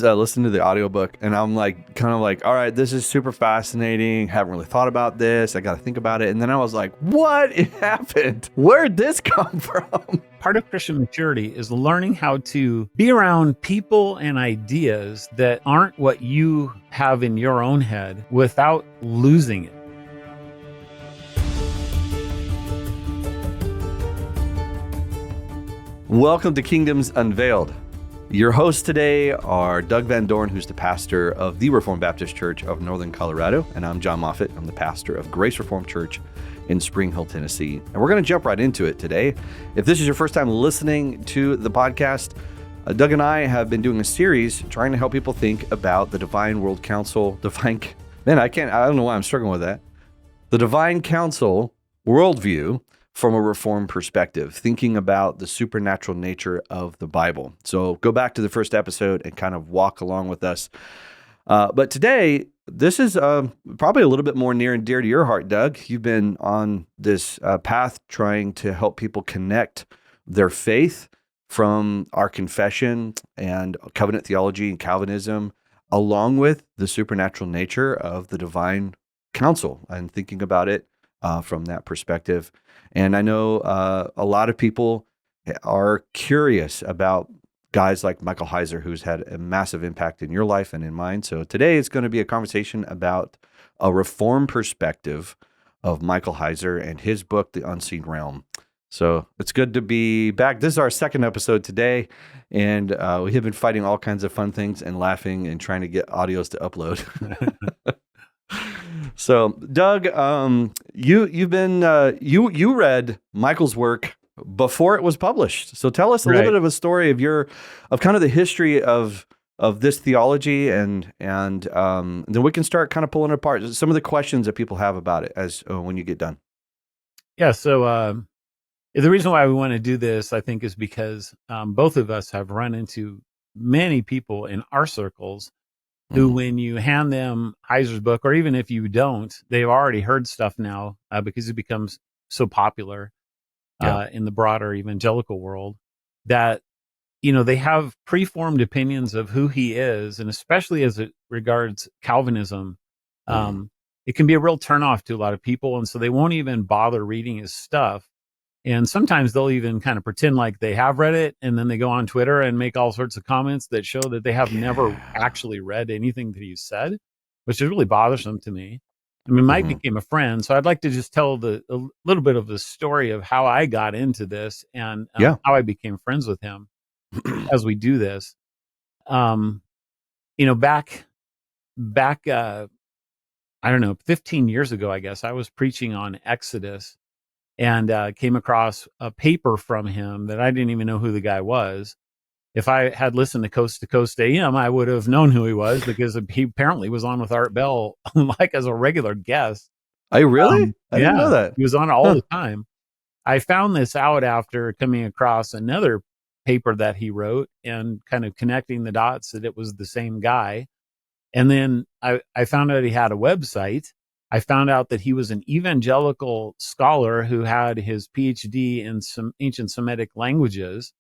Listen to the audiobook and I'm like, kind of like, all right, this is super fascinating. Haven't really thought about this. I got to think about it. And then I was like, what happened? Where'd this come from? Part of Christian maturity is learning how to be around people and ideas that aren't what you have in your own head without losing it. Welcome to Kingdoms Unveiled. Your hosts today are Doug Van Dorn, who's the pastor of the Reformed Baptist Church of Northern Colorado, and I'm Jon Moffitt. I'm the pastor of Grace Reformed Church in Spring Hill, Tennessee. And we're going to jump right into it today. If this is your first time listening to the podcast, Doug and I have been doing a series trying to help people think about the Divine World Council, I don't know why I'm struggling with that. The Divine Council worldview from a Reformed perspective, thinking about the supernatural nature of the Bible. So go back to the first episode and kind of walk along with us. But today, this is probably a little bit more near and dear to your heart, Doug. You've been on this path trying to help people connect their faith from our confession and covenant theology and Calvinism, along with the supernatural nature of the Divine Council, and thinking about it from that perspective. And I know a lot of people are curious about guys like Michael Heiser, who's had a massive impact in your life and in mine. So today it's going to be a conversation about a Reformed perspective of Michael Heiser and his book, The Unseen Realm. So it's good to be back. This is our second episode today, and we have been fighting all kinds of fun things and laughing and trying to get audios to upload. So, Doug, you read Michael's work before it was published. So, tell us a little bit of a story of kind of the history of this theology, and then we can start kind of pulling it apart some of the questions that people have about it when you get done. Yeah. So the reason why we want to do this, I think, is because both of us have run into many people in our circles who, when you hand them Heiser's book, or even if you don't, they've already heard stuff now because it becomes so popular in the broader evangelical world that, they have preformed opinions of who he is, and especially as it regards Calvinism, it can be a real turnoff to a lot of people, and so they won't even bother reading his stuff. And sometimes they'll even kind of pretend like they have read it, and then they go on Twitter and make all sorts of comments that show that they have never actually read anything that he said, which is really bothersome to me. I mean, Mike became a friend, so I'd like to just tell a little bit of the story of how I got into this and how I became friends with him as we do this. Back, I don't know, 15 years ago, I guess, I was preaching on Exodus, and came across a paper from him that I didn't even know who the guy was. If I had listened to Coast AM, I would have known who he was, because he apparently was on with Art Bell, like as a regular guest. I didn't know that. He was on all the time. I found this out after coming across another paper that he wrote and kind of connecting the dots that it was the same guy. And then I found out he had a website. I found out that he was an evangelical scholar who had his PhD in some ancient Semitic languages.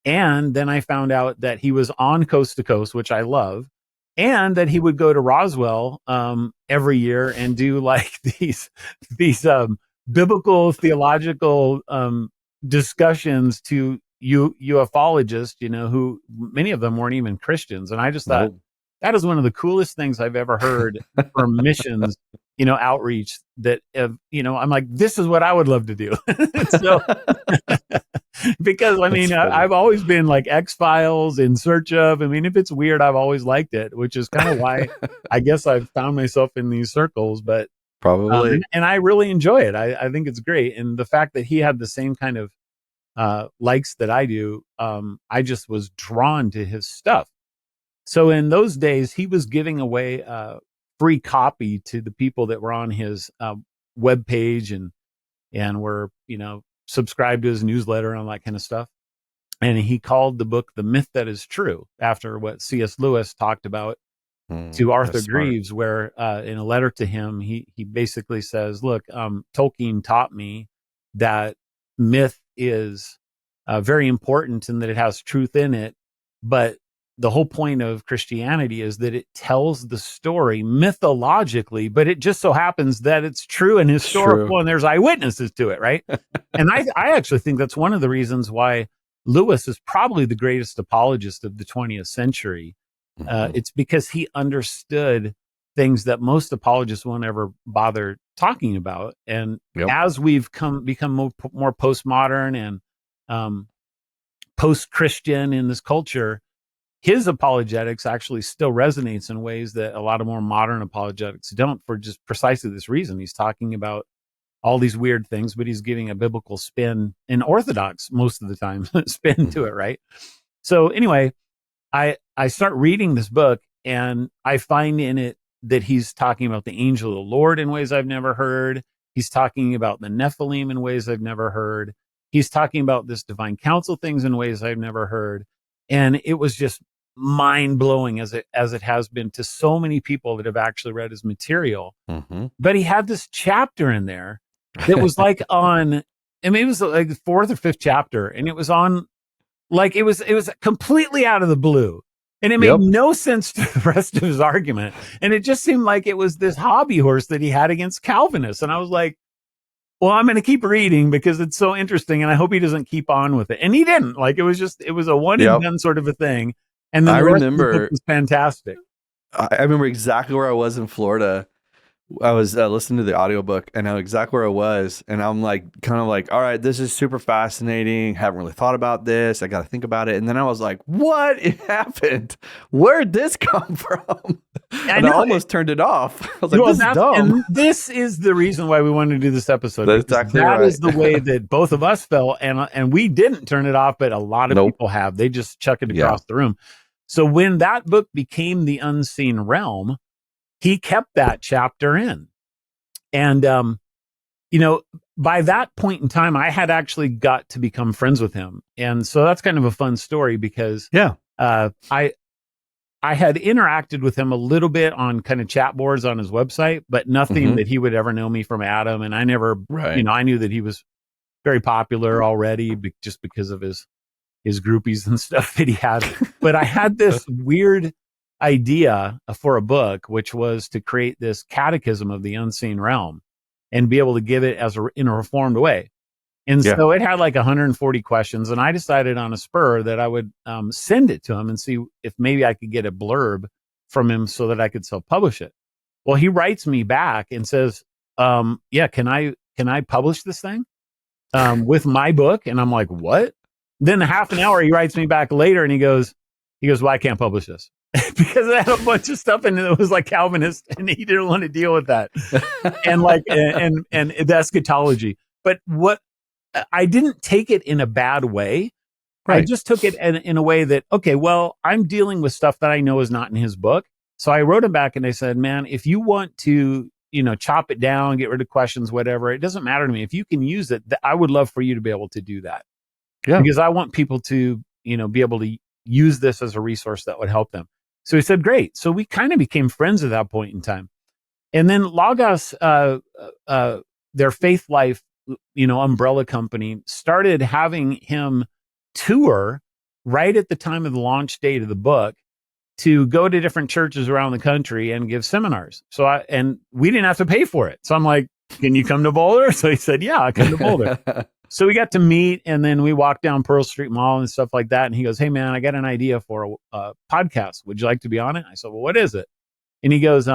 And then I found out that he was on Coast to Coast, which I love, and that he would go to Roswell every year and do like these biblical theological discussions to ufologists, who many of them weren't even Christians. And I just thought, that is one of the coolest things I've ever heard for missions, outreach, that, I'm like, this is what I would love to do. So, because I've always been like X-Files, In Search Of. If it's weird, I've always liked it, which is kind of why I guess I've found myself in these circles, but probably. And I really enjoy it. I think it's great. And the fact that he had the same kind of likes that I do, I just was drawn to his stuff. So in those days, he was giving away a free copy to the people that were on his webpage and were, subscribed to his newsletter and all that kind of stuff. And he called the book The Myth That Is True, after what C.S. Lewis talked about to Arthur Greaves, where in a letter to him, he basically says, look, Tolkien taught me that myth is very important and that it has truth in it, but the whole point of Christianity is that it tells the story mythologically, but it just so happens that it's true and historical, and there's eyewitnesses to it, right? And I actually think that's one of the reasons why Lewis is probably the greatest apologist of the 20th century. It's because he understood things that most apologists won't ever bother talking about. And as we've become more postmodern and post-Christian in this culture, his apologetics actually still resonates in ways that a lot of more modern apologetics don't, for just precisely this reason. He's talking about all these weird things, but he's giving a biblical spin, an orthodox most of the time spin to it, right? So anyway, I start reading this book, and I find in it that he's talking about the angel of the Lord in ways I've never heard. He's talking about the Nephilim in ways I've never heard. He's talking about this divine council things in ways I've never heard. And it was just mind blowing, as it has been to so many people that have actually read his material. But he had this chapter in there that was like on, I mean, it was like the 4th or 5th chapter, and it was on, like, it was completely out of the blue, and it made no sense to the rest of his argument. And it just seemed like it was this hobby horse that he had against Calvinists. And I was like, well, I'm going to keep reading because it's so interesting, and I hope he doesn't keep on with it. And he didn't. Like, it was a one and done sort of a thing. And then the rest of the book was fantastic. I remember exactly where I was in Florida. I was listening to the audiobook, and I know exactly where I was. And I'm like, kind of like, all right, this is super fascinating. Haven't really thought about this. I got to think about it. And then I was like, what happened? Where'd this come from? And I almost turned it off. I was like, this is dumb. And this is the reason why we wanted to do this episode. That's exactly right. That is the way that both of us felt. And we didn't turn it off, but a lot of people have. They just chuck it across the room. So when that book became The Unseen Realm, he kept that chapter in. And, by that point in time, I had actually got to become friends with him. And so that's kind of a fun story because I had interacted with him a little bit on kind of chat boards on his website, but nothing that he would ever know me from Adam. And I never, I knew that he was very popular already just because of his groupies and stuff that he had. But I had this weird idea for a book, which was to create this catechism of the unseen realm and be able to give it in a reformed way. And so it had like 140 questions, and I decided on a spur that I would send it to him and see if maybe I could get a blurb from him so that I could self-publish it. Well, he writes me back and says, can I publish this thing with my book? And I'm like, what? Then half an hour, he writes me back later, and he goes, well, I can't publish this. Because it had a bunch of stuff in it that was like Calvinist, and he didn't want to deal with that. And like, and the eschatology. But what, I didn't take it in a bad way. Right. I just took it in a way that, okay, well, I'm dealing with stuff that I know is not in his book. So I wrote him back and I said, man, if you want to, chop it down, get rid of questions, whatever, it doesn't matter to me. If you can use it, I would love for you to be able to do that. Yeah. Because I want people to, be able to use this as a resource that would help them. So he said, great. So we kind of became friends at that point in time. And then Logos, their Faith Life, umbrella company, started having him tour right at the time of the launch date of the book to go to different churches around the country and give seminars. So we didn't have to pay for it. So I'm like, can you come to Boulder? So he said, yeah, I'll come to Boulder. So we got to meet, and then we walked down Pearl Street Mall and stuff like that. And he goes, hey man, I got an idea for a podcast. Would you like to be on it? I said, well, what is it? And he goes,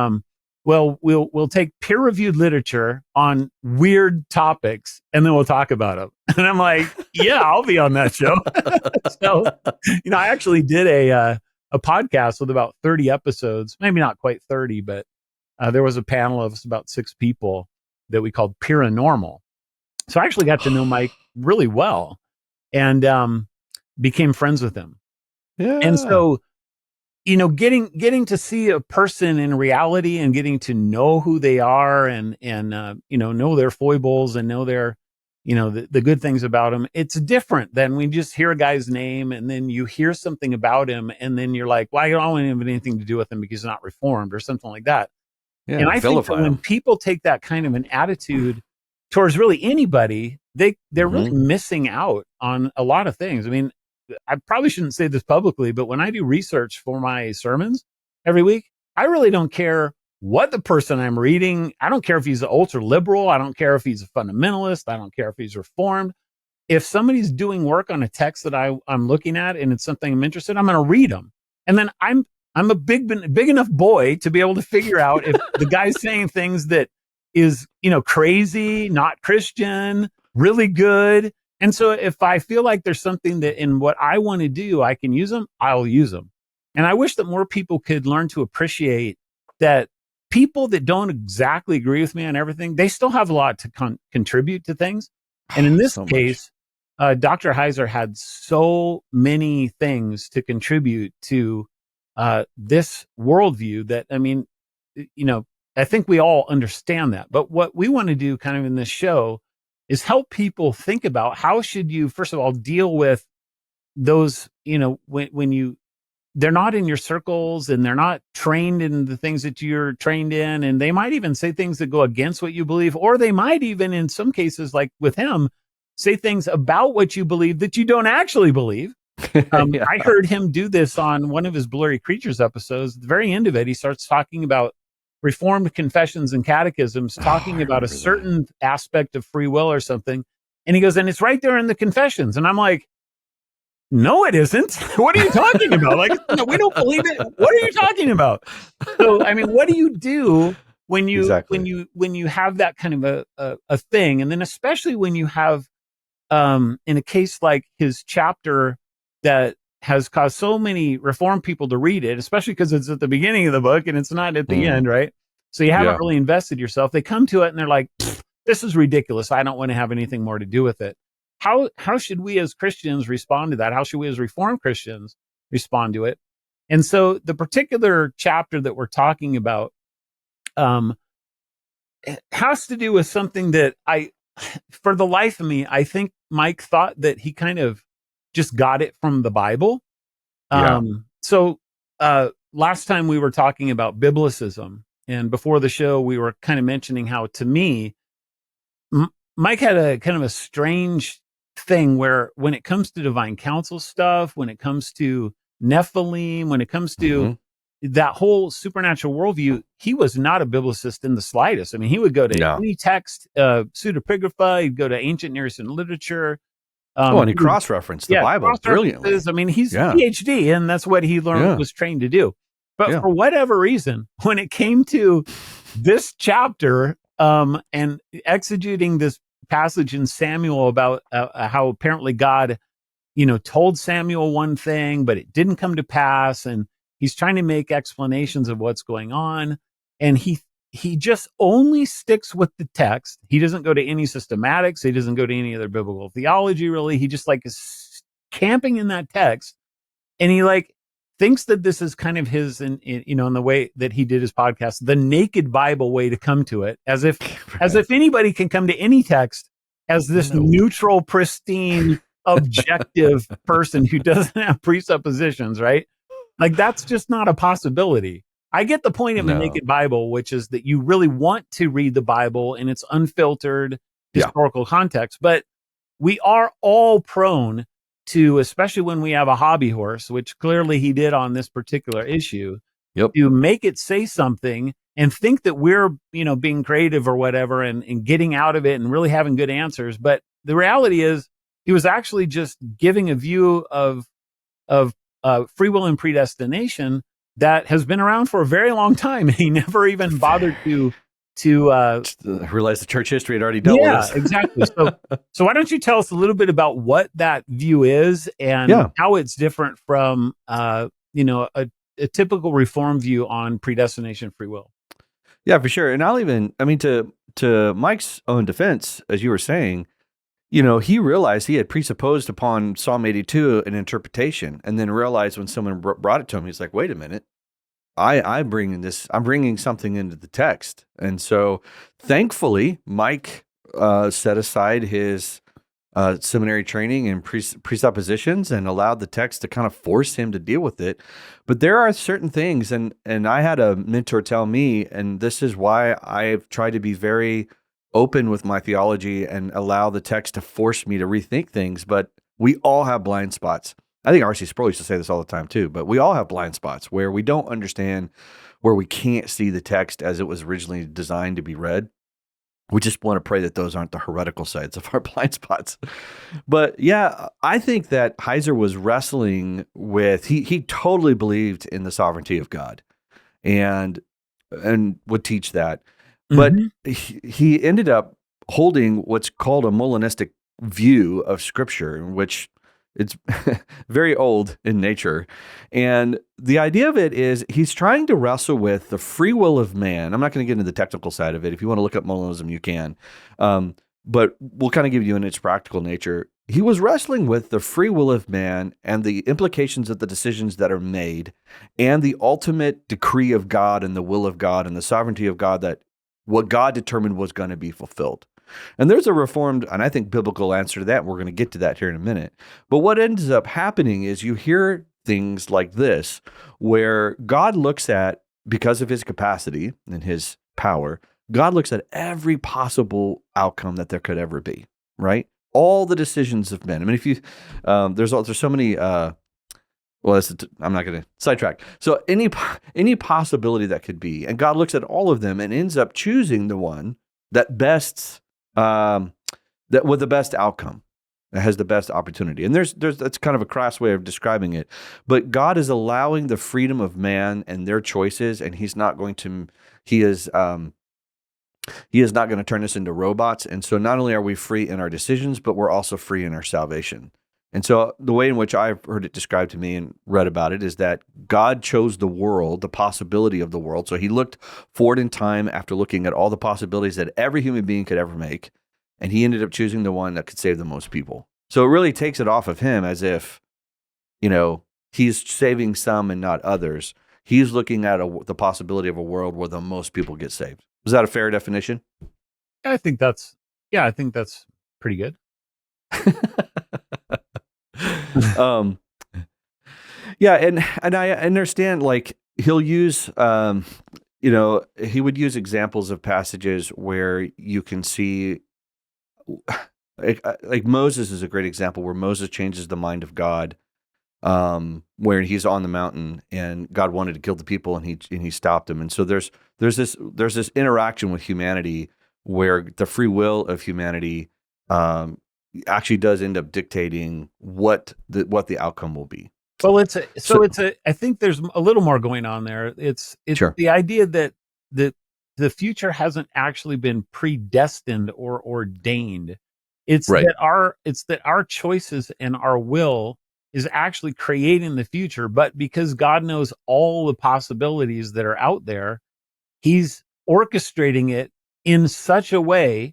well, we'll take peer-reviewed literature on weird topics, and then we'll talk about them. And I'm like, yeah, I'll be on that show. So, I actually did a podcast with about 30 episodes, maybe not quite 30, but there was a panel of us, about 6 people, that we called Paranormal. So I actually got to know Mike really well, and became friends with him. Yeah. And so, getting to see a person in reality and getting to know who they are and know their foibles and know their, the good things about them. It's different than when you just hear a guy's name and then you hear something about him and then you're like, well, I don't want to have anything to do with him because he's not reformed or something like that. Yeah, and I think that when people take that kind of an attitude towards really anybody, they're really missing out on a lot of things. I mean, I probably shouldn't say this publicly, but when I do research for my sermons every week, I really don't care what the person I'm reading. I don't care if he's an ultra liberal. I don't care if he's a fundamentalist. I don't care if he's reformed. If somebody's doing work on a text that I'm looking at and it's something I'm interested in, I'm going to read them. And then I'm a big enough boy to be able to figure out if the guy's saying things that is, crazy, not Christian, really good. And so if I feel like there's something that in what I want to do, I can use them, I'll use them. And I wish that more people could learn to appreciate that people that don't exactly agree with me on everything, they still have a lot to contribute to things. And in this case, Dr. Heiser had so many things to contribute to this worldview that, I think we all understand that. But what we want to do kind of in this show is help people think about how should you, first of all, deal with those, when they're not in your circles and they're not trained in the things that you're trained in. And they might even say things that go against what you believe, or they might even, in some cases, like with him, say things about what you believe that you don't actually believe. Yeah. I heard him do this on one of his Blurry Creatures episodes. At the very end of it, he starts talking about Reformed confessions and catechisms, talking about a certain aspect of free will or something. And he goes, and it's right there in the confessions. And I'm like, no, it isn't. What are you talking about? Like, we don't believe it. What are you talking about? So, what do you do when you when you have that kind of a thing? And then especially when you have in a case like his chapter that has caused so many Reformed people to read it, especially because it's at the beginning of the book and it's not at the end, right? So you haven't really invested yourself. They come to it and they're like, this is ridiculous. I don't want to have anything more to do with it. How should we as Christians respond to that? How should we as Reformed Christians respond to it? And so the particular chapter that we're talking about has to do with something that for the life of me, I think Mike thought that he kind of just got it from the Bible. So last time we were talking about biblicism, and before the show, we were kind of mentioning how, to me, Mike had a kind of a strange thing where when it comes to divine counsel stuff, when it comes to Nephilim, when it comes to that whole supernatural worldview, he was not a biblicist in the slightest. He would go to any text, pseudepigrapha, he'd go to ancient Near Eastern literature. And he cross-referenced the Bible brilliantly. He's a PhD, and that's what he learned, was trained to do. But for whatever reason, when it came to this chapter and exegeting this passage in Samuel about how apparently God, told Samuel one thing, but it didn't come to pass, and he's trying to make explanations of what's going on, and he just only sticks with the text. He doesn't go to any systematics. He doesn't go to any other biblical theology, really. He just is camping in that text. And he thinks that this is kind of his, in the way that he did his podcast, the naked Bible way to come to it, as if anybody can come to any text as this neutral, pristine, objective person who doesn't have presuppositions, right? That's just not a possibility. I get the point of the naked Bible, which is that you really want to read the Bible in its unfiltered historical context. But we are all prone to, especially when we have a hobby horse, which clearly he did on this particular issue, to make it say something and think that we're, being creative or whatever and getting out of it and really having good answers. But the reality is he was actually just giving a view of free will and predestination that has been around for a very long time. He never even bothered to realize the church history had already dealt with us. Yeah, exactly. So why don't you tell us a little bit about what that view is and how it's different from a typical Reformed view on predestination free will? Yeah, for sure. And I'll even, to Mike's own defense, as you were saying, he realized he had presupposed upon Psalm 82 an interpretation, and then realized when someone brought it to him, he's like, wait a minute, I'm bringing something into the text. And so thankfully, Mike set aside his seminary training and presuppositions and allowed the text to kind of force him to deal with it. But there are certain things, and I had a mentor tell me, and this is why I've tried to be very open with my theology and allow the text to force me to rethink things, but we all have blind spots. I think R.C. Sproul used to say this all the time too, but we all have blind spots where we don't understand, where we can't see the text as it was originally designed to be read. We just want to pray that those aren't the heretical sides of our blind spots. But yeah, I think that Heiser was wrestling with, he totally believed in the sovereignty of God and would teach that. But he ended up holding what's called a Molinistic view of Scripture, in which it's very old in nature. And the idea of it is he's trying to wrestle with the free will of man. I'm not going to get into the technical side of it. If you want to look up Molinism, you can. But we'll kind of give you in its practical nature. He was wrestling with the free will of man and the implications of the decisions that are made and the ultimate decree of God and the will of God and the sovereignty of God, that what God determined was going to be fulfilled. And there's a Reformed, and I think biblical answer to that. We're going to get to that here in a minute. But what ends up happening is you hear things like this, where God looks at, because of his capacity and his power, God looks at every possible outcome that there could ever be, right? All the decisions of men. I mean, if you, there's so many, I'm not going to sidetrack. So any possibility that could be, and God looks at all of them and ends up choosing the one that best, that with the best outcome, that has the best opportunity. And that's kind of a crass way of describing it, but God is allowing the freedom of man and their choices, and he is not going to turn us into robots. And so not only are we free in our decisions, but we're also free in our salvation. And so the way in which I've heard it described to me and read about it is that God chose the world, the possibility of the world. So he looked forward in time after looking at all the possibilities that every human being could ever make, and he ended up choosing the one that could save the most people. So it really takes it off of him as if, he's saving some and not others. He's looking at the possibility of a world where the most people get saved. Is that a fair definition? I think that's pretty good. Yeah, and I understand, like, he'll use he would use examples of passages where you can see, like Moses is a great example, where Moses changes the mind of God, where he's on the mountain and God wanted to kill the people and he stopped him. And so there's this interaction with humanity where the free will of humanity actually does end up dictating what the outcome will be. Well, I think there's a little more going on there. It's Sure. The idea that the future hasn't actually been predestined or ordained. It's Right. that our choices and our will is actually creating the future, but because God knows all the possibilities that are out there, he's orchestrating it in such a way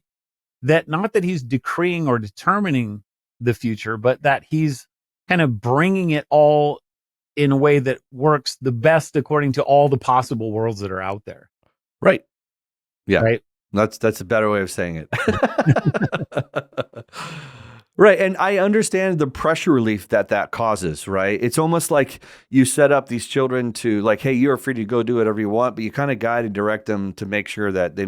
that not that he's decreeing or determining the future, but that he's kind of bringing it all in a way that works the best according to all the possible worlds that are out there. Right. Yeah. Right. That's a better way of saying it. Right. And I understand the pressure relief that causes, right? It's almost like you set up these children to, like, hey, you're free to go do whatever you want, but you kind of guide and direct them to make sure that they're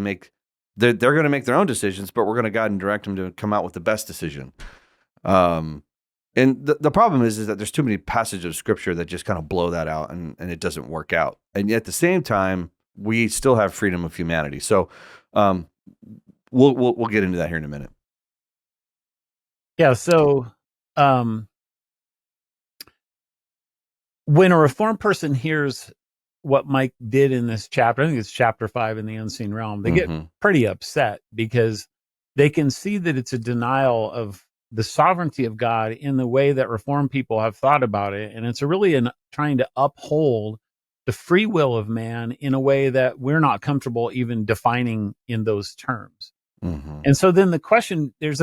going to make their own decisions, but we're going to guide and direct them to come out with the best decision. And the problem is that there's too many passages of scripture that just kind of blow that out, and it doesn't work out. And yet at the same time, we still have freedom of humanity. So we'll get into that here in a minute. Yeah. So when a Reformed person hears what Mike did in this chapter, I think it's chapter 5 in the Unseen Realm, they get pretty upset because they can see that it's a denial of the sovereignty of God in the way that Reformed people have thought about it. And it's really trying to uphold the free will of man in a way that we're not comfortable even defining in those terms. And so then the question, there's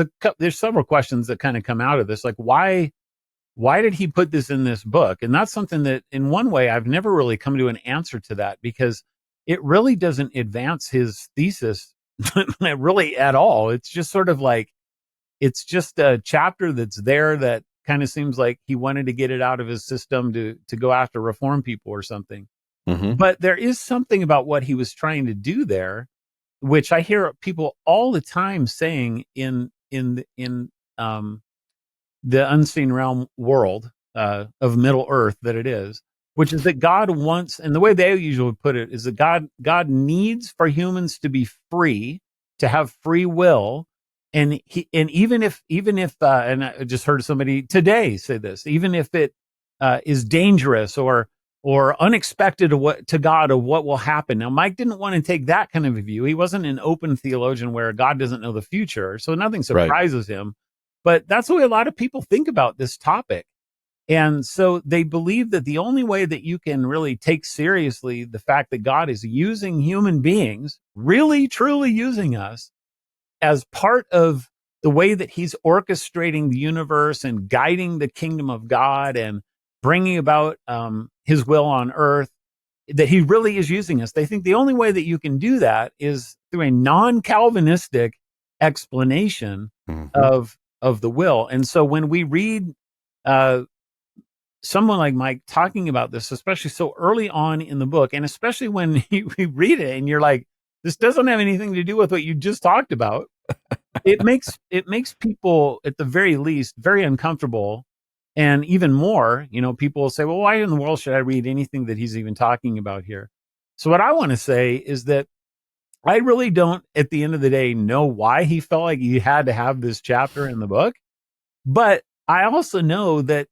several questions that kind of come out of this, like why did he put this in this book? And that's something that in one way I've never really come to an answer to that, because it really doesn't advance his thesis really at all. It's just sort of like, it's just a chapter that's there that kind of seems like he wanted to get it out of his system to go after Reform people or something. But there is something about what he was trying to do there, which I hear people all the time saying in the Unseen Realm world, Middle Earth that it is, which is that God wants, and the way they usually put it is that God needs for humans to be free, to have free will, and even if and I just heard somebody today say this, even if it is dangerous or unexpected to God of what will happen. Now, Mike didn't want to take that kind of a view. He wasn't an open theologian where God doesn't know the future, so nothing surprises him. But that's the way a lot of people think about this topic. And so they believe that the only way that you can really take seriously the fact that God is using human beings, really, truly using us as part of the way that he's orchestrating the universe and guiding the kingdom of God and bringing about his will on earth, that he really is using us. They think the only way that you can do that is through a non-Calvinistic explanation of the will. And so when we read someone like Mike talking about this, especially so early on in the book, and especially when you read it and you're like, this doesn't have anything to do with what you just talked about, it makes people, at the very least, very uncomfortable. And even more, people will say, well, why in the world should I read anything that he's even talking about here? So what I want to say is that I really don't, at the end of the day, know why he felt like he had to have this chapter in the book. But I also know that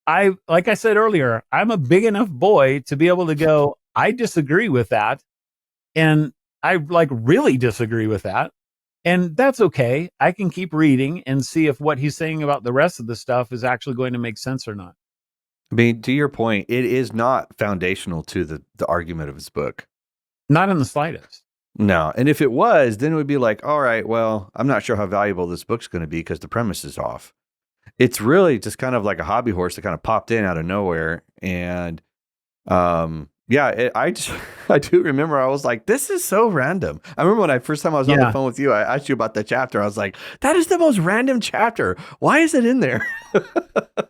like I said earlier, I'm a big enough boy to be able to go, I disagree with that. And I really disagree with that. And that's okay. I can keep reading and see if what he's saying about the rest of the stuff is actually going to make sense or not. I mean, to your point, it is not foundational to the argument of his book. Not in the slightest. No. And if it was, then it would be like, all right, well, I'm not sure how valuable this book's going to be because the premise is off. It's really just kind of like a hobby horse that kind of popped in out of nowhere. And I do remember I was like, this is so random. I remember when first time I was on the phone with you, I asked you about the chapter. I was like, that is the most random chapter. Why is it in there?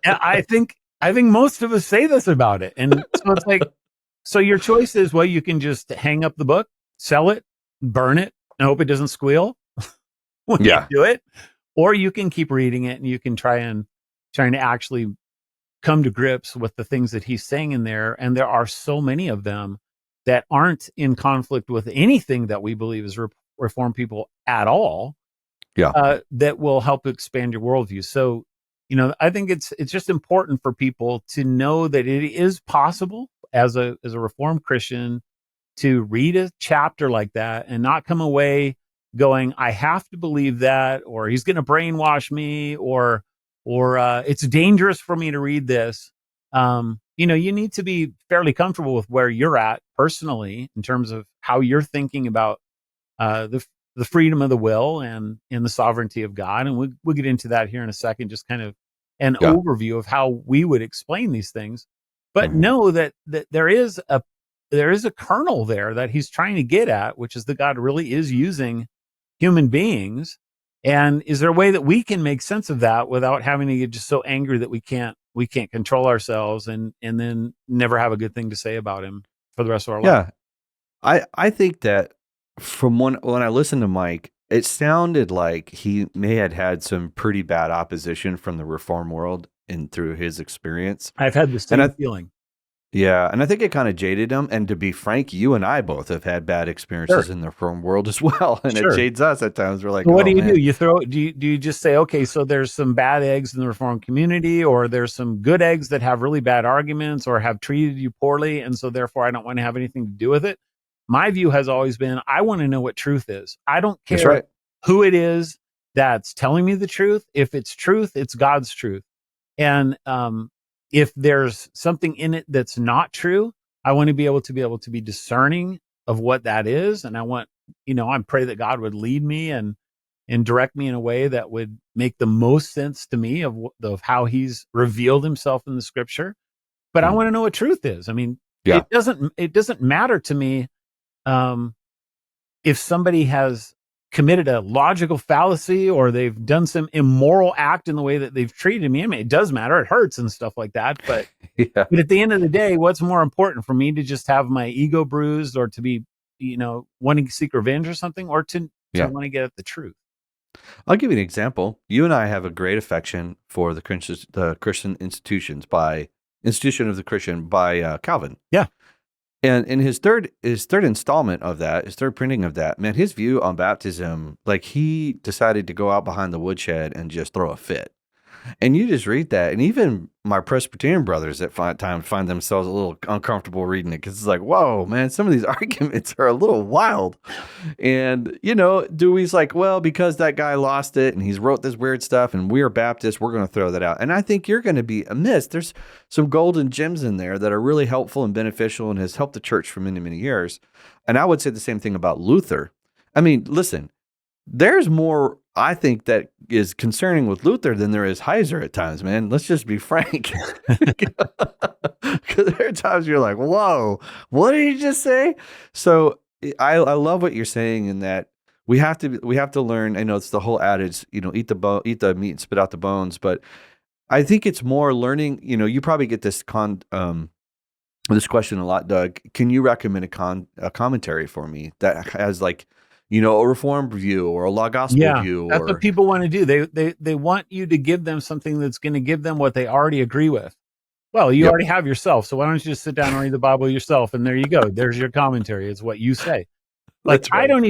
I think most of us say this about it. And so it's like, so your choice is, well, you can just hang up the book, sell it, burn it, and hope it doesn't squeal when you do it. Or you can keep reading it and you can trying to actually come to grips with the things that he's saying in there. And there are so many of them that aren't in conflict with anything that we believe as Reformed people at all. That will help expand your worldview. So, I think it's just important for people to know that it is possible as a Reformed Christian to read a chapter like that and not come away going, I have to believe that, or he's going to brainwash me, or it's dangerous for me to read this. You need to be fairly comfortable with where you're at personally in terms of how you're thinking about the freedom of the will and the sovereignty of God. And we'll get into that here in a second, just kind of an overview of how we would explain these things. But know that there is a kernel there that he's trying to get at, which is that God really is using human beings. And is there a way that we can make sense of that without having to get just so angry that we can't control ourselves and then never have a good thing to say about him for the rest of our life? Yeah. I think that from when I listened to Mike, it sounded like he may have had some pretty bad opposition from the Reform world and through his experience. I've had the same feeling. Yeah, and I think it kind of jaded him. And to be frank, you and I both have had bad experiences in the Reform world as well, and it jades us at times. We're like, what do you do? Do you just say, okay, so there's some bad eggs in the Reform community, or there's some good eggs that have really bad arguments or have treated you poorly, and so therefore I don't want to have anything to do with it? My view has always been, I want to know what truth is. I don't care who it is that's telling me the truth. If it's truth, it's God's truth. And if there's something in it that's not true, I want to be able to be discerning of what that is. And I want, I pray that God would lead me and direct me in a way that would make the most sense to me of how he's revealed himself in the scripture. But I want to know what truth is. I mean, it doesn't matter to me if somebody has committed a logical fallacy or they've done some immoral act in the way that they've treated me. I mean, it does matter. It hurts and stuff like that. But, but at the end of the day, what's more important for me to just have my ego bruised or to be, wanting to seek revenge or something, or to want to get at the truth? I'll give you an example. You and I have a great affection for the Christian institutions by Institution of the Christian by Calvin. Yeah. And in his third installment of that, his third printing of that, man, his view on baptism, like he decided to go out behind the woodshed and just throw a fit. And you just read that, and even my Presbyterian brothers at times find themselves a little uncomfortable reading it because it's like, whoa, man, some of these arguments are a little wild. And, Dewey's like, well, because that guy lost it and he's wrote this weird stuff and we're Baptists, we're going to throw that out. And I think you're going to be amiss. There's some golden gems in there that are really helpful and beneficial and has helped the church for many, many years. And I would say the same thing about Luther. I mean, listen, there's more, I think, that is concerning with Luther than there is Heiser at times, man. Let's just be frank. Because there are times you're like, whoa, what did he just say? So I love what you're saying in that we have to learn. I know it's the whole adage, eat the meat and spit out the bones. But I think it's more learning. You probably get this this question a lot, Doug. Can you recommend a commentary for me that has a Reformed view or a law gospel view? That's what people want to do. They want you to give them something that's going to give them what they already agree with. Well, you already have yourself, so why don't you just sit down and read the Bible yourself? And there you go. There's your commentary. It's what you say. Like, right. I don't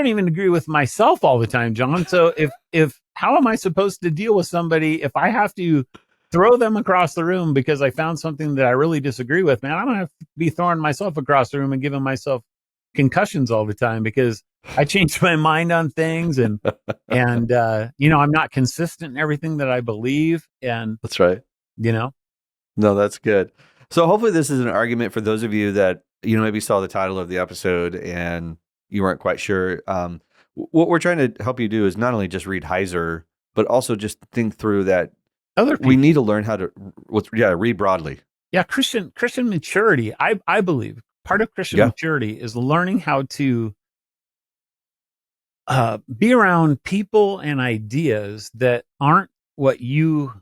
even agree with myself all the time, Jon. So if how am I supposed to deal with somebody if I have to throw them across the room because I found something that I really disagree with? Man, I'm going to have to be throwing myself across the room and giving myself concussions all the time because I change my mind on things and I'm not consistent in everything that I believe. And that's right. No, that's good. So hopefully this is an argument for those of you that, maybe saw the title of the episode and you weren't quite sure. What we're trying to help you do is not only just read Heiser, but also just think through that we need to learn how to read broadly. Yeah. Christian maturity. I believe part of Christian maturity is learning how to be around people and ideas that aren't what you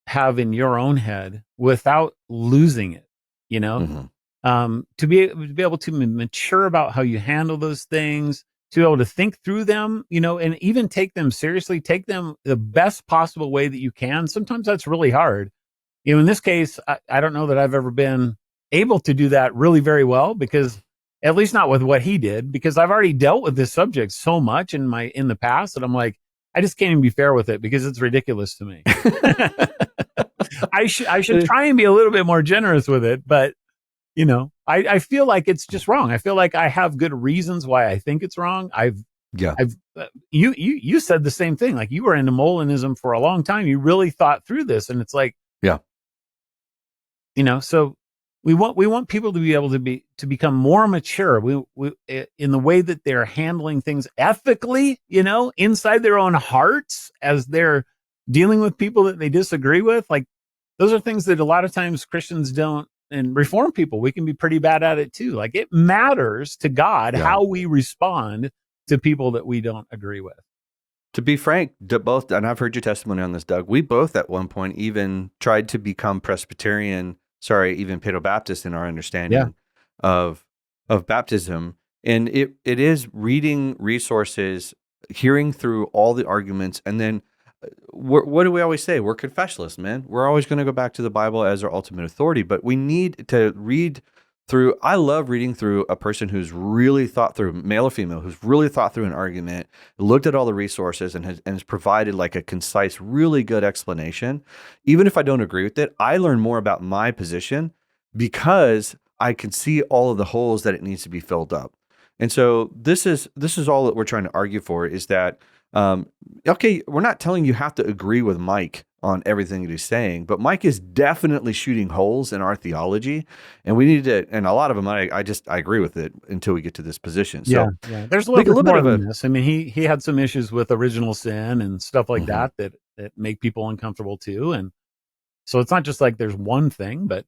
have in your own head without losing it, to be able to mature about how you handle those things, to be able to think through them, and even take them seriously, take them the best possible way that you can. Sometimes that's really hard. In this case, I don't know that I've ever been able to do that really very well, because at least not with what he did, because I've already dealt with this subject so much in the past that I'm like, I just can't even be fair with it because it's ridiculous to me. I should try and be a little bit more generous with it, but I feel like it's just wrong. I feel like I have good reasons why I think it's wrong. You said the same thing. Like, you were into Molinism for a long time. You really thought through this, and it's like, so we want people to be able to become more mature. We in the way that they're handling things ethically, inside their own hearts as they're dealing with people that they disagree with. Like, those are things that a lot of times Christians don't, and Reformed people, we can be pretty bad at it too. Like, it matters to God how we respond to people that we don't agree with. To be frank, both, and I've heard your testimony on this, Doug, we both at one point even tried to become even Paedo-Baptist in our understanding of baptism. And it is reading resources, hearing through all the arguments, and then what do we always say? We're confessionalists, man. We're always going to go back to the Bible as our ultimate authority, but we need to read through. I love reading through a person who's really thought through, male or female, who's really thought through an argument, looked at all the resources, and has provided like a concise, really good explanation. Even if I don't agree with it, I learn more about my position because I can see all of the holes that it needs to be filled up. And so this is all that we're trying to argue for, is that we're not telling you have to agree with Mike on everything that he's saying, but Mike is definitely shooting holes in our theology, and we need to, and a lot of them, I agree with it until we get to this position. So there's a little bit more than this. I mean, he had some issues with original sin and stuff like that make people uncomfortable too. And so it's not just like there's one thing, but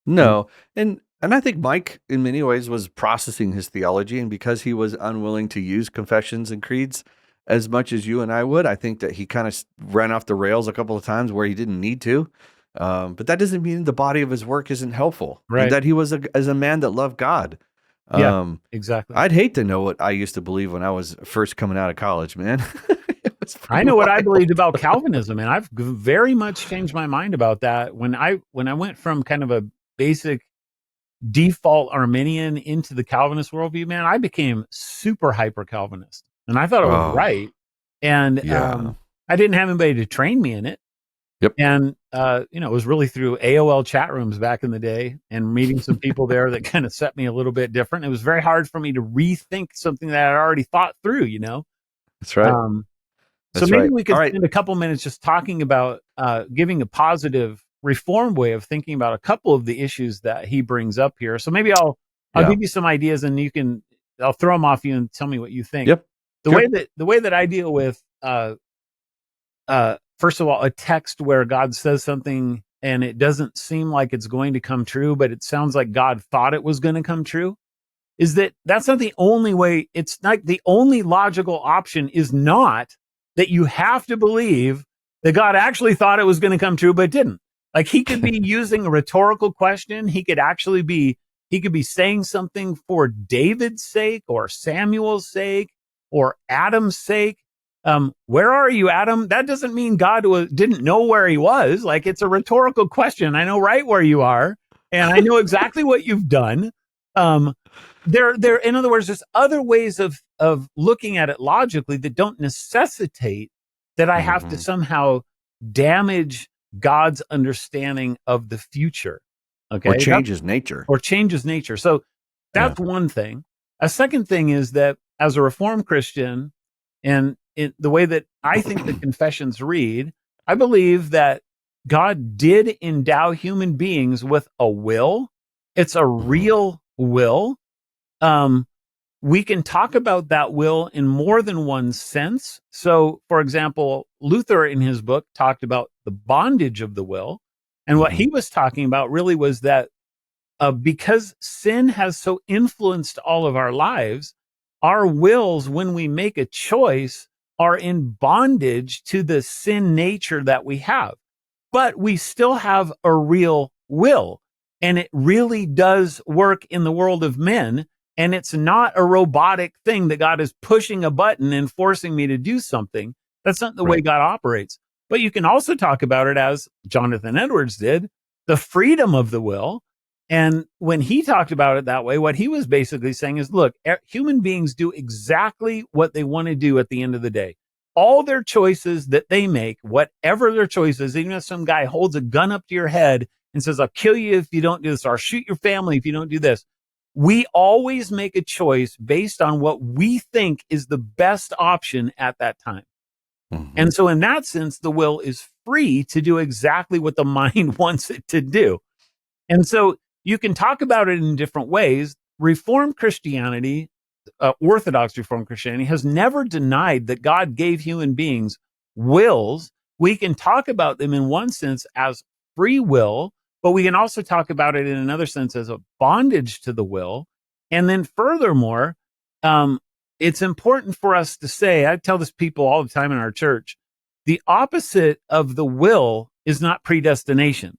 no. And I think Mike in many ways was processing his theology, and because he was unwilling to use confessions and creeds as much as you and I would, I think that he kind of ran off the rails a couple of times where he didn't need to. But that doesn't mean the body of his work isn't helpful. Right. And that he was as a man that loved God. Exactly. I'd hate to know what I used to believe when I was first coming out of college, man. I know what I believed about Calvinism, and I've very much changed my mind about that. When I went from kind of a basic default Arminian into the Calvinist worldview, man, I became super hyper Calvinist, and I thought it was Oh, right. And yeah. I didn't have anybody to train me in it. Yep. And it was really through AOL chat rooms back in the day, and meeting some people there that kind of set me a little bit different. It was very hard for me to rethink something that I'd already thought through. That's right. Um, so That's maybe right. we could All right. spend a couple minutes just talking about giving a positive reform way of thinking about a couple of the issues that he brings up here. So maybe I'll Yeah. give you some ideas, and I'll throw them off you and tell me what you think. Yep. Sure. The way that I deal with first of all, a text where God says something and it doesn't seem like it's going to come true, but it sounds like God thought it was going to come true, is that's not the only way. It's not the only logical option is not that you have to believe that God actually thought it was going to come true, but didn't. Like, he could be using a rhetorical question. He could be saying something for David's sake or Samuel's sake or Adam's sake. Where are you, Adam? That doesn't mean God didn't know where he was. Like, it's a rhetorical question. I know right where you are, and I know exactly what you've done. In other words, there's other ways of looking at it logically that don't necessitate that I have to somehow damage God's understanding of the future. Okay. Or changes nature. So that's one thing. A second thing is that as a Reformed Christian, and the way that I think the confessions read, I believe that God did endow human beings with a will. It's a real will. We can talk about that will in more than one sense. So, for example, Luther in his book talked about the bondage of the will. And what he was talking about really was that because sin has so influenced all of our lives, our wills, when we make a choice, are in bondage to the sin nature that we have. But we still have a real will, and it really does work in the world of men. And it's not a robotic thing that God is pushing a button and forcing me to do something. That's not the way God operates. But you can also talk about it as Jonathan Edwards did, the freedom of the will. And when he talked about it that way, what he was basically saying is, look, human beings do exactly what they want to do at the end of the day. All their choices that they make, whatever their choices, even if some guy holds a gun up to your head and says, I'll kill you if you don't do this, or I'll shoot your family if you don't do this. We always make a choice based on what we think is the best option at that time. And so in that sense, the will is free to do exactly what the mind wants it to do. And so you can talk about it in different ways. Reformed Christianity, Orthodox Reformed Christianity, has never denied that God gave human beings wills. We can talk about them in one sense as free will, but we can also talk about it in another sense as a bondage to the will. And then furthermore, it's important for us to say, I tell this people all the time in our church, the opposite of the will is not predestination.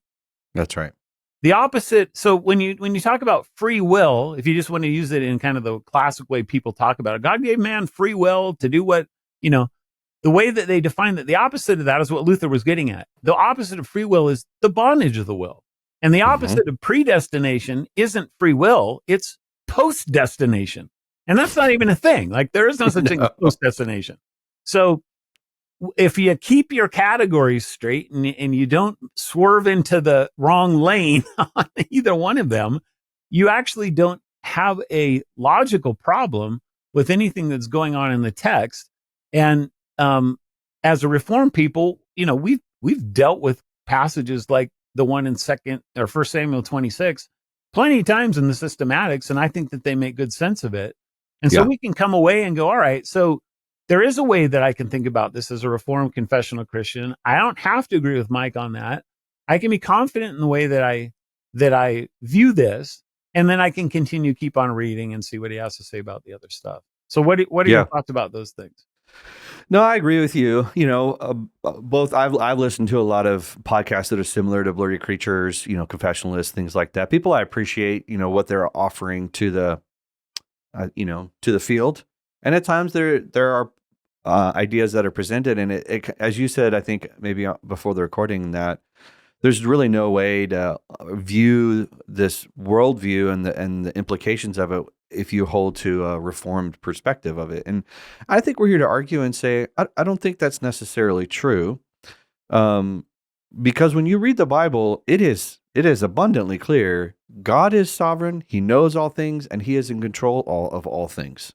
That's right. The opposite. So when you talk about free will, if you just want to use it in kind of the classic way people talk about it, God gave man free will to do what, the way that they define that, the opposite of that is what Luther was getting at. The opposite of free will is the bondage of the will. And the opposite of predestination isn't free will, it's post-destination. And that's not even a thing. Like, there is no such thing as post-destination. So if you keep your categories straight and you don't swerve into the wrong lane on either one of them, you actually don't have a logical problem with anything that's going on in the text. And as a Reformed people, we've dealt with passages like the one in First Samuel 26 plenty of times in the systematics, and I think that they make good sense of it. And so we can come away and go, all right, so there is a way that I can think about this as a Reformed confessional Christian. I don't have to agree with Mike on that. I can be confident in the way that I view this, and then I can continue keep on reading and see what he has to say about the other stuff. So what are your thoughts about those things? No, I agree with you. Both I've listened to a lot of podcasts that are similar to Blurry Creatures, confessionalists, things like that. People I appreciate, what they're offering to the, to the field. And at times there are ideas that are presented. And as you said, I think maybe before the recording, that there's really no way to view this worldview and the implications of it if you hold to a reformed perspective of it. And I think we're here to argue and say, I don't think that's necessarily true. Because when you read the Bible, it is abundantly clear God is sovereign, He knows all things, and He is in control of all things.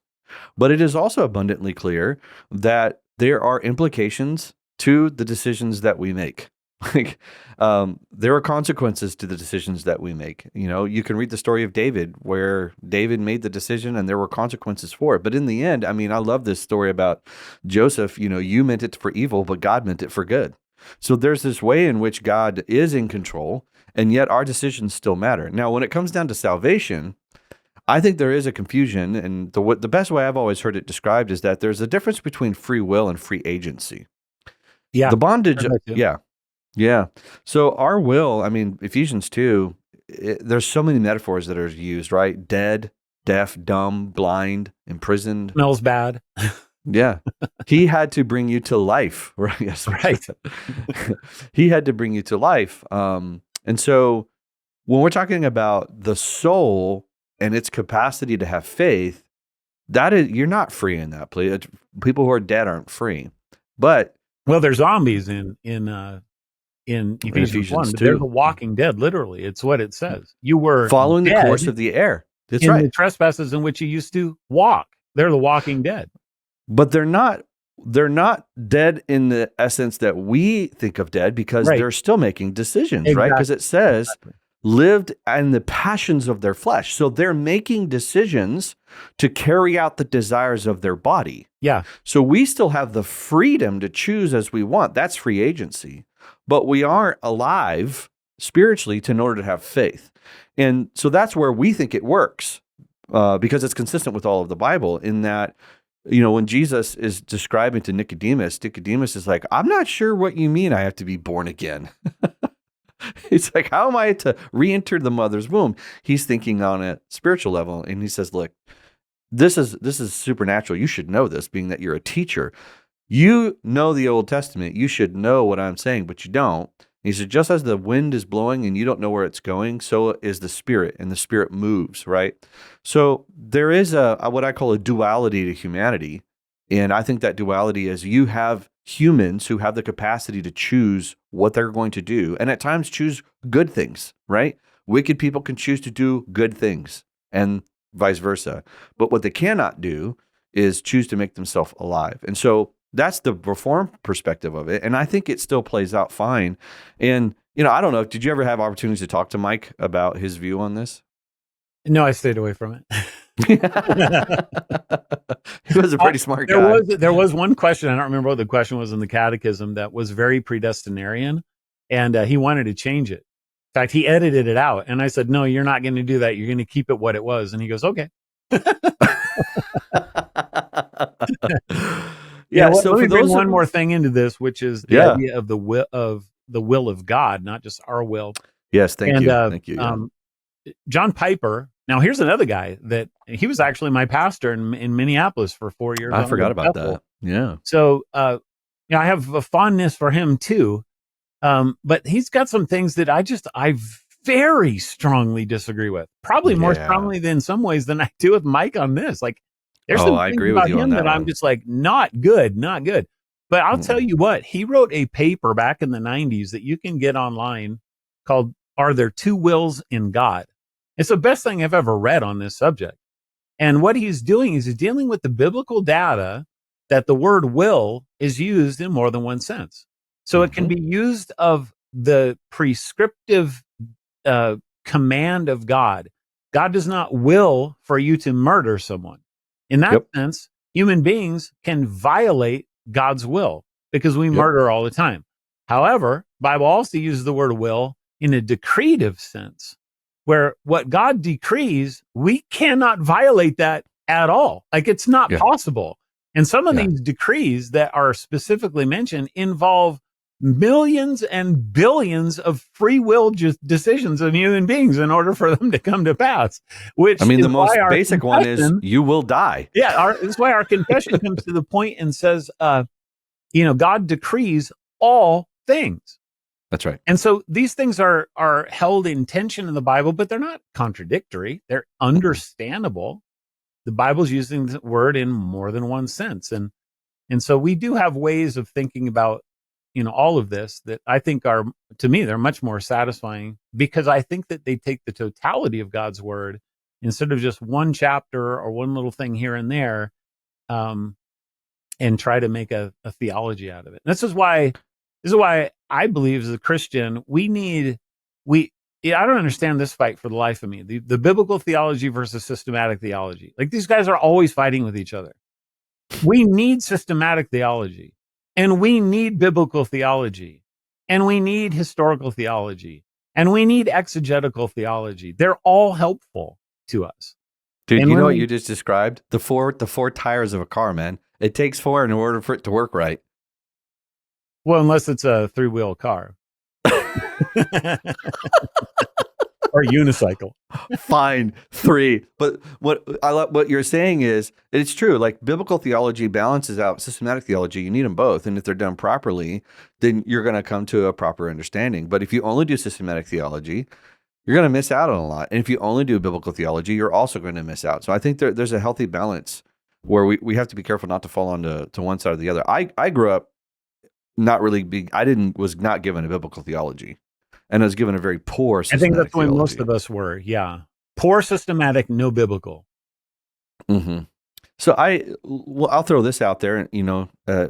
But it is also abundantly clear that there are implications to the decisions that we make. Like, there are consequences to the decisions that we make. You know, you can read the story of David, where David made the decision and there were consequences for it. But in the end, I mean, I love this story about Joseph. You know, you meant it for evil, but God meant it for good. So there's this way in which God is in control, and yet our decisions still matter. Now, when it comes down to salvation, I think there is a confusion, and the best way I've always heard it described is that there's a difference between free will and free agency. Yeah. The bondage, yeah. So our will, I mean, Ephesians 2, there's so many metaphors that are used, right? Dead, deaf, dumb, blind, imprisoned. Smells bad. Yeah. He had to bring you to life, right? Yes, right. He had to bring you to life. And so when we're talking about the soul and its capacity to have faith, that is, you're not free in that place. People who are dead aren't free. But well, there's zombies in Ephesians 1, but they're the walking dead, literally. It's what it says. You were following the course of the air. That's right. The trespasses in which you used to walk. They're the walking dead. But they're not dead in the essence that we think of dead, because they're still making decisions, right? Because it says lived in the passions of their flesh. So they're making decisions to carry out the desires of their body. Yeah. So we still have the freedom to choose as we want. That's free agency. But we aren't alive spiritually in order to have faith. And so that's where we think it works, because it's consistent with all of the Bible, in that, you know, when Jesus is describing to Nicodemus is like, I'm not sure what you mean I have to be born again. It's like, how am I to re-enter the mother's womb? He's thinking on a spiritual level, and he says, look, this is supernatural. You should know this, being that you're a teacher. You know the Old Testament. You should know what I'm saying, but you don't. He said, just as the wind is blowing and you don't know where it's going, so is the Spirit, and the Spirit moves, right? So there is what I call a duality to humanity. And I think that duality is you have humans who have the capacity to choose what they're going to do, and at times choose good things, right? Wicked people can choose to do good things, and vice versa. But what they cannot do is choose to make themselves alive. And so that's the reform perspective of it. And I think it still plays out fine. And, you know, I don't know, did you ever have opportunities to talk to Mike about his view on this? No, I stayed away from it. He was a pretty smart guy. There was one question, I don't remember what the question was in the catechism, that was very predestinarian, and he wanted to change it. In fact, he edited it out, and I said, no, you're not going to do that. You're going to keep it what it was. And he goes, okay. Yeah, so let me bring one more thing into this, which is the idea of the will of God, not just our will. Yes, thank you. John Piper. Now, here's another guy that he was actually my pastor in Minneapolis for 4 years. I forgot about that. Yeah. So, I have a fondness for him too. But he's got some things that I very strongly disagree with. Probably more strongly than some ways than I do with Mike on this. Like, there's some things about him that I'm just like, not good. But I'll tell you what, he wrote a paper back in the 90s that you can get online called "Are There Two Wills in God?" It's the best thing I've ever read on this subject. And what he's doing is he's dealing with the biblical data that the word will is used in more than one sense. So it can be used of the prescriptive command of God. God does not will for you to murder someone. In that sense, human beings can violate God's will because we murder all the time. However, Bible also uses the word will in a decretive sense, where what God decrees, we cannot violate that at all. Like, it's not possible. And some of these decrees that are specifically mentioned involve millions and billions of free will decisions of human beings in order for them to come to pass. Which I mean, is the most why our basic one is you will die. that's why our confession comes to the point and says, God decrees all things. That's right. And so these things are held in tension in the Bible, but they're not contradictory. They're understandable. The Bible's using the word in more than one sense. And so we do have ways of thinking about, all of this that I think are, to me, they're much more satisfying, because I think that they take the totality of God's word instead of just one chapter or one little thing here and there, and try to make a theology out of it. And this is why I believe, as a Christian, I don't understand this fight for the life of me. The biblical theology versus systematic theology. Like, these guys are always fighting with each other. We need systematic theology, and we need biblical theology, and we need historical theology, and we need exegetical theology. They're all helpful to us. Dude, and you know what you just described? The four tires of a car, man. It takes four in order for it to work right. Well, unless it's a 3-wheel car. Or unicycle. Fine, 3. But what you're saying is, it's true. Like, biblical theology balances out systematic theology. You need them both. And if they're done properly, then you're going to come to a proper understanding. But if you only do systematic theology, you're going to miss out on a lot. And if you only do biblical theology, you're also going to miss out. So I think there's a healthy balance where we have to be careful not to fall onto one side or the other. I grew up not really was not given a biblical theology. And I was given a very poor systematic I think that's theology. when most of us were, yeah. Poor systematic, no biblical. Mm-hmm. So I'll throw this out there,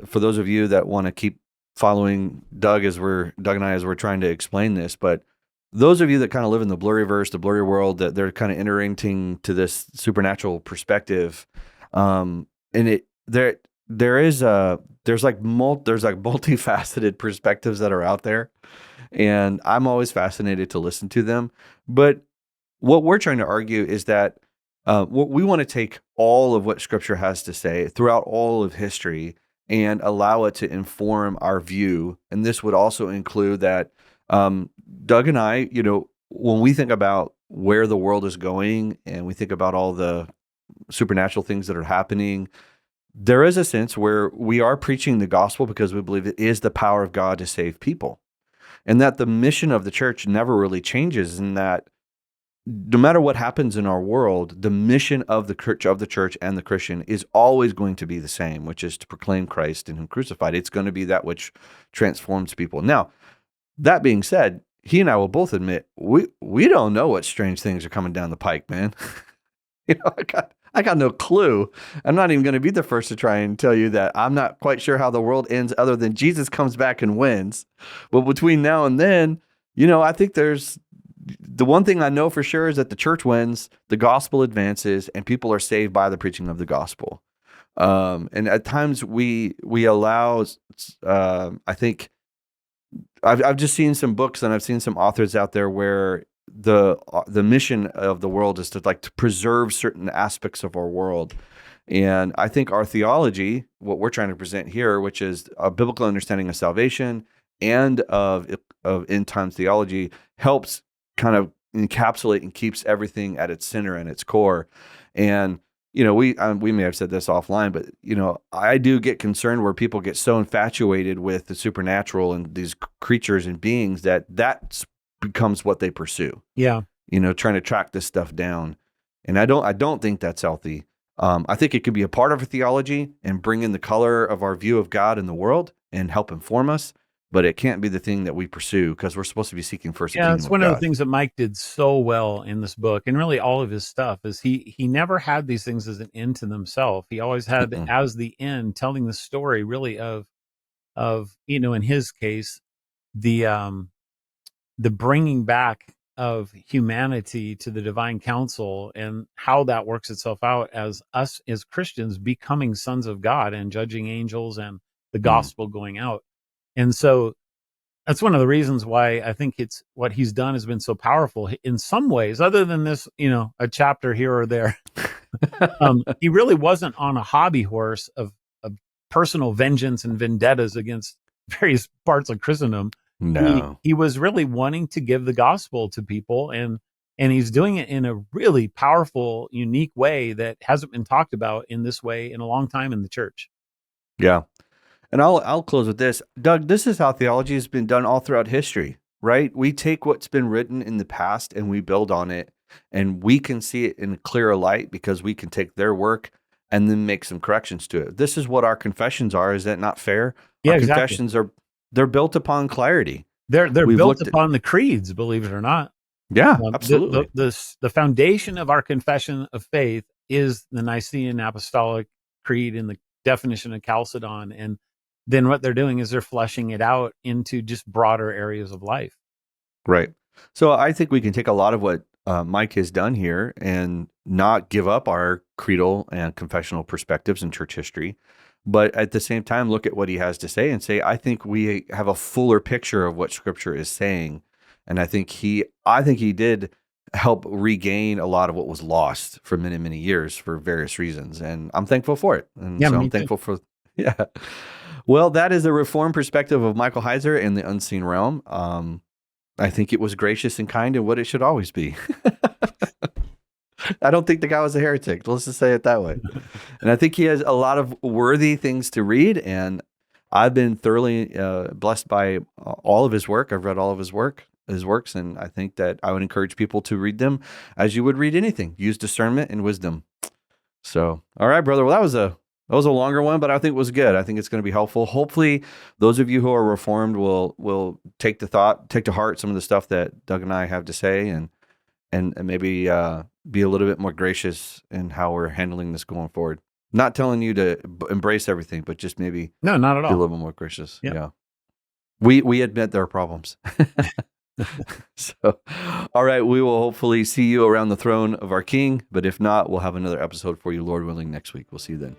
for those of you that want to keep following Doug and I as we're trying to explain this, but those of you that kind of live in the blurry verse, the blurry world, that they're kind of entering to this supernatural perspective, and there's multifaceted perspectives that are out there. And I'm always fascinated to listen to them. But what we're trying to argue is that we want to take all of what Scripture has to say throughout all of history and allow it to inform our view. And this would also include that Doug and I, when we think about where the world is going and we think about all the supernatural things that are happening, there is a sense where we are preaching the gospel because we believe it is the power of God to save people. And that the mission of the church never really changes, and that no matter what happens in our world, the mission of the church and the Christian is always going to be the same, which is to proclaim Christ and Him crucified. It's going to be that which transforms people. Now, that being said, he and I will both admit we don't know what strange things are coming down the pike, man. I got no clue. I'm not even going to be the first to try and tell you that I'm not quite sure how the world ends other than Jesus comes back and wins. But between now and then, I think there's the one thing I know for sure is that the church wins, the gospel advances, and people are saved by the preaching of the gospel. And at times we allow, I think I've just seen some books and I've seen some authors out there where the mission of the world is to preserve certain aspects of our world. And I think our theology, what we're trying to present here, which is a biblical understanding of salvation and of end times theology, helps kind of encapsulate and keeps everything at its center and its core. And we may have said this offline, but I do get concerned where people get so infatuated with the supernatural and these creatures and beings that becomes what they pursue. Yeah. Trying to track this stuff down. And I don't think that's healthy. I think it could be a part of a theology and bring in the color of our view of God in the world and help inform us, but it can't be the thing that we pursue because we're supposed to be seeking first the kingdom of God. Yeah, it's one of the things that Mike did so well in this book, and really all of his stuff, is he never had these things as an end to themselves. He always had as the end, telling the story really of in his case, the bringing back of humanity to the divine counsel and how that works itself out as us as Christians becoming sons of God and judging angels and the gospel going out. And so that's one of the reasons why I think it's what he's done has been so powerful in some ways, other than this, a chapter here or there. He really wasn't on a hobby horse of personal vengeance and vendettas against various parts of Christendom. No. He was really wanting to give the gospel to people, and he's doing it in a really powerful, unique way that hasn't been talked about in this way in a long time in the church. Yeah. And I'll close with this. Doug, this is how theology has been done all throughout history, right? We take what's been written in the past and we build on it, and we can see it in a clearer light because we can take their work and then make some corrections to it. This is what our confessions are. Is that not fair? Yeah, Our exactly. confessions they're built upon clarity. They're We've built looked at- upon the creeds, believe it or not. Yeah, absolutely. The foundation of our confession of faith is the Nicene Apostolic Creed and the definition of Chalcedon. And then what they're doing is they're fleshing it out into just broader areas of life. Right. So I think we can take a lot of what Mike has done here and not give up our creedal and confessional perspectives in church history, but at the same time, look at what he has to say and say, I think we have a fuller picture of what Scripture is saying. And I think he did help regain a lot of what was lost for many, many years for various reasons. And I'm thankful for it. And Yeah, so me I'm too. thankful for, yeah. Well, that is the Reformed perspective of Michael Heiser in the unseen realm. I think it was gracious and kind and what it should always be. I don't think the guy was a heretic. Let's just say it that way. And I think he has a lot of worthy things to read. And I've been thoroughly blessed by all of his work. I've read all of his works. And I think that I would encourage people to read them as you would read anything. Use discernment and wisdom. So, all right, brother. Well, that was a longer one, but I think it was good. I think it's going to be helpful. Hopefully, those of you who are Reformed will take to heart some of the stuff that Doug and I have to say, and maybe be a little bit more gracious in how we're handling this going forward. Not telling you to embrace everything, but just maybe No, not at be a all. little bit more gracious. Yep. Yeah, we admit there are problems. So, all right, we will hopefully see you around the throne of our King. But if not, we'll have another episode for you, Lord willing, next week. We'll see you then.